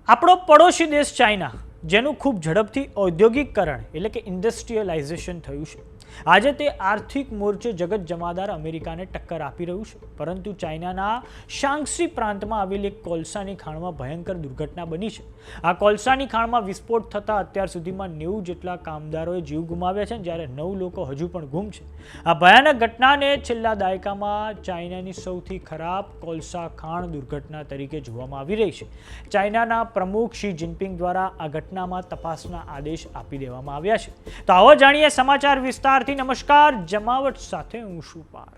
આપણો પડોશી દેશ ચાઇના, જેનું ખૂબ ઝડપથી ઔદ્યોગિકરણ એટલે કે ઇન્ડસ્ટ્રીયલાઇઝેશન થયું છે, આજે તે આર્થિક મોરચે જગત જમાદાર અમેરિકાને ટક્કર આપી રહ્યું છે. પરંતુ ચાઇનાના શાંગસી પ્રાંતમાં આવેલી એક કોલસાની ખાણમાં ભયંકર દુર્ઘટના બની છે. આ કોલસાની ખાણમાં વિસ્ફોટ થતાં અત્યાર સુધીમાં 90 જેટલા કામદારોએ જીવ ગુમાવ્યા છે, જ્યારે 9 લોકો હજુ પણ ગુમ છે. આ ભયાનક ઘટનાને છેલ્લા દાયકામાં ચાઇનાની સૌથી ખરાબ કોલસા ખાણ દુર્ઘટના તરીકે જોવામાં આવી રહી છે. ચાઇનાના પ્રમુખ શી જિનપિંગ દ્વારા આ ઘટનામાં તપાસના આદેશ આપી દેવામાં આવ્યા છે. તો આવો જાણીએ સમાચાર વિસ્તારથી. નમસ્કાર, જમાવટ સાથે હું છું પાર.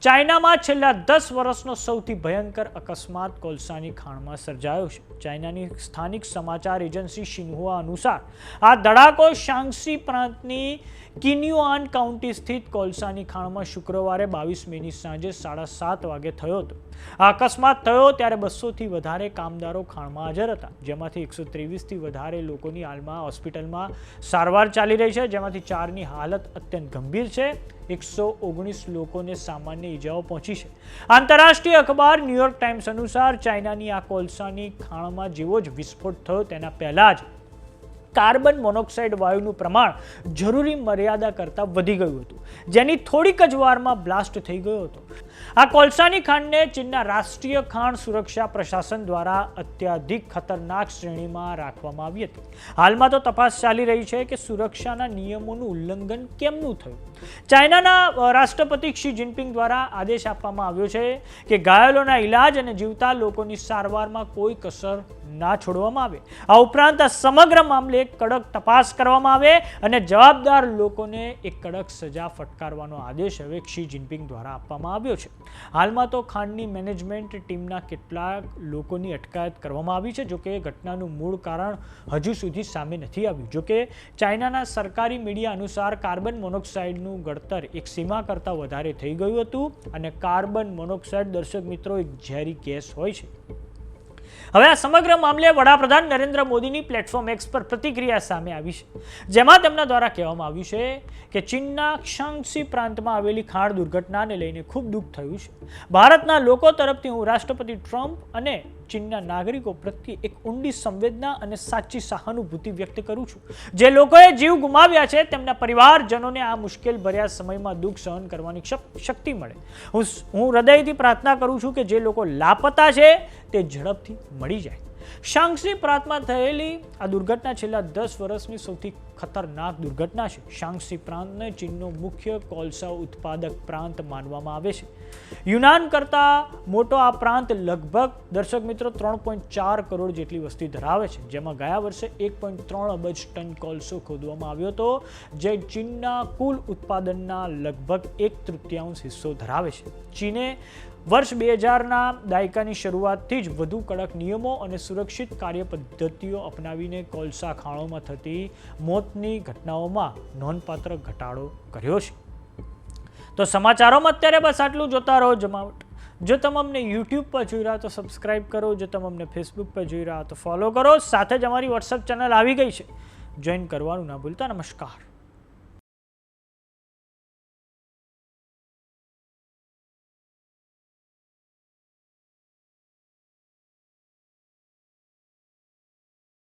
ચાઇનામાં છેલ્લા 10 વર્ષનો સૌથી ભયંકર અકસ્માત કોલસાની ખાણમાં સર્જાયો છે. ચાઇનાની સ્થાનિક સમાચાર એજન્સી શિન્હુઆ અનુસાર આ ધડાકો શાંગસી પ્રાંતની કિન્યુઆન કાઉન્ટી સ્થિત કોલસાની ખાણમાં શુક્રવારે 22 મેની સાંજે 7:30 વાગે થયો હતો. આ અકસ્માત થયો ત્યારે 200થી વધારે કામદારો ખાણમાં હાજર હતા, જેમાંથી 123થી વધારે લોકોની હાલમાં હોસ્પિટલમાં સારવાર ચાલી રહી છે, જેમાંથી 4ની હાલત અત્યંત ગંભીર છે. 119 લોકોને સામાન્ય ઈજાઓ પહોંચી છે. આંતરરાષ્ટ્રીય અખબાર ન્યૂયોર્ક ટાઈમ્સ અનુસાર ચાઇનાની આ કોલસાની ખાણમાં જેવો જ વિસ્ફોટ થયો તેના પહેલા જ કાર્બન મોનોક્સાઇડ વાયુનું પ્રમાણ જરૂરી મર્યાદા કરતાં વધી ગયું હતું, જેની થોડીક જ વારમાં બ્લાસ્ટ થઈ ગયો હતો. આ કોલસાની ખાણને ચીનના રાષ્ટ્રીય ખાણ સુરક્ષા પ્રશાસન દ્વારા અત્યધિક ખતરનાક શ્રેણીમાં રાખવામાં આવી હતી. હાલમાં તો તપાસ ચાલી રહી છે કે સુરક્ષાના નિયમોનું ઉલ્લંઘન કેમનું થયું. ચાઇનાના રાષ્ટ્રપતિ શી જિનપિંગ દ્વારા આદેશ આપવામાં આવ્યો છે કે ઘાયલોના ઇલાજ અને જીવતા લોકોની સારવારમાં કોઈ કસર ના છોડવામાં આવે. આ ઉપરાંત આ સમગ્ર મામલે કડક તપાસ કરવામાં આવે અને જવાબદાર લોકોને એક કડક સજા ફટકારવાનો આદેશ હવે શી જિનપિંગ દ્વારા આપવામાં આવ્યો છે. હાલમાં તો ખાણની મેનેજમેન્ટ ટીમના કેટલાક લોકોની અટકાયત કરવામાં આવી છે. જોકે ઘટનાનું મૂળ કારણ હજુ સુધી સામે નથી આવ્યું. જોકે ચાઇનાના સરકારી મીડિયા અનુસાર કાર્બન મોનોક્સાઇડનું ગળતર એક સીમા કરતાં વધારે થઈ ગયું હતું અને કાર્બન મોનોક્સાઇડ, દર્શક મિત્રો, એક ઝેરી ગેસ હોય છે. હવે આ સમગ્ર મામલે વડાપ્રધાન નરેન્દ્ર મોદીની પ્લેટફોર્મ એક્સ પર પ્રતિક્રિયા સામે આવી છે, જેમાં તેમના દ્વારા કહેવામાં આવ્યું છે કે ચીનના શાંગસી પ્રાંતમાં આવેલી ખાણ દુર્ઘટનાને લઈને ખૂબ દુઃખ થયું છે. ભારતના લોકો તરફથી હું રાષ્ટ્રપતિ ટ્રમ્પ અને ચીનના નાગરિકો પ્રત્યે એક ઊંડી સંવેદના અને સાચી સહાનુભૂતિ વ્યક્ત કરું છું. જે લોકોએ જીવ ગુમાવ્યા છે તેમના પરિવારજનોને આ મુશ્કેલ ભર્યા સમયમાં દુઃખ સહન કરવાની શક્તિ મળે. હું હૃદયથી પ્રાર્થના કરું છું કે જે લોકો લાપતા છે તે ઝડપથી મળી જાય. શાંગસી પ્રાંતમાં થયેલી આ દુર્ઘટના છેલ્લા 10 વર્ષની સૌથી ખતરનાક દુર્ઘટના છે. શાંગસી પ્રાંતને ચીનનો મુખ્ય કોલસા ઉત્પાદક પ્રાંત માનવામાં આવે છે. યુનાન કરતાં મોટો આ પ્રાંત લગભગ, દર્શક મિત્રો, 3.4 કરોડ જેટલી વસ્તી ધરાવે છે, જેમાં ગયા વર્ષે 1.3 અબજ ટન કોલસો ખોદવામાં આવ્યો હતો, જે ચીનના કુલ ઉત્પાદનના લગભગ 1/3 હિસ્સો ધરાવે છે. ચીને વર્ષ 2000ના દાયકાની શરૂઆતથી જ વધુ કડક નિયમો અને સુરક્ષિત કાર્ય પદ્ધતિઓ અપનાવીને કોલસા ખાણોમાં થતી મોતની ઘટનાઓમાં નોંધપાત્ર ઘટાડો કર્યો છે. તો સમાચારોમાં અત્યારે બસ આટલું. જોતા રહો જમાવટ. જો તમે અમને યુટ્યુબ પર જોઈ રહ્યા તો સબસ્ક્રાઇબ કરો, જો તમે અમને ફેસબુક પર જોઈ રહ્યા તો ફોલો કરો. સાથે જ અમારી વોટ્સએપ ચેનલ આવી ગઈ છે, જોઈન કરવાનું ના ભૂલતા. નમસ્કાર.